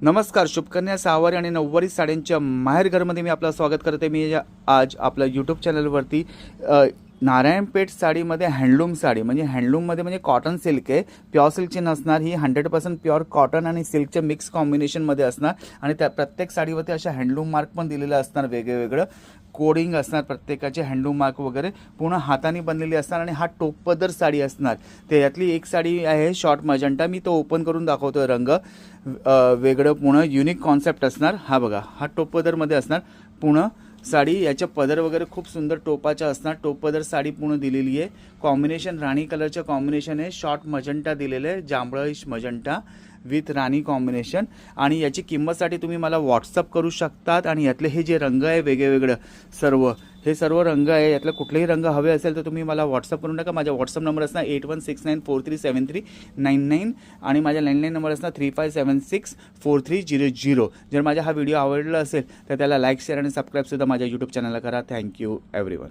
नमस्कार. शुभकन्या सहावारी आणि नऊवारी साड्यांच्या माहेरघरमध्ये मी आपलं स्वागत करते. मी आज आपल्या यूट्यूब चॅनलवरती नारायणपेठ साडीमध्ये हँडलूम साडी म्हणजे हँडलूममध्ये म्हणजे कॉटन सिल्क आहे, प्युअर सिल्कची नसणार ही 100% प्युअर कॉटन आणि सिल्कच्या मिक्स कॉम्बिनेशनमध्ये असणार. आणि त्या प्रत्येक साडीवरती अशा हँडलूम मार्क पण दिलेले असणार, वेगवेगळं कोडिंग असणार प्रत्येकाचे हँडलूम मार्क वगैरे पूर्ण हाताने बनलेली असणार. आणि हा टोपपदर साडी असणार. त्यातली एक साडी आहे शॉर्ट मजंटा, मी तो ओपन करून दाखवतो. रंग वेगळं पूर्ण युनिक कॉन्सेप्ट असणार. हा बघा, हा टोपपदरमध्ये असणार पूर्ण साडी. याच्या पदर वगैरे खूप सुंदर टोपाच्या असणार. टोपपदर साडी पूर्ण दिलेली आहे. कॉम्बिनेशन राणी कलरचं कॉम्बिनेशन आहे. शॉर्ट मजंटा दिलेलं आहे, जांभळिश मजंटा विथ राणी कॉम्बिनेशन. आणि याची किंमतसाठी तुम्ही मला व्हॉट्सअप करू शकतात. आणि यातले हे जे रंग आहे वेगवेगळं सर्व, हे सर्व रंग आहे. यातलं कुठलेही रंग हवे असेल तर तुम्ही मला व्हॉट्सअप करून टाका. माझा व्हॉट्सअप नंबर असणार 8169437399 आणि माझ्या लँडलाईन नंबर असणार 35764300. जर माझा हा व्हिडिओ आवडला असेल तर त्याला लाईक, शेअर आणि सबस्क्राईबसुद्धा माझ्या यूट्यूब चॅनलला करा. Thank you everyone.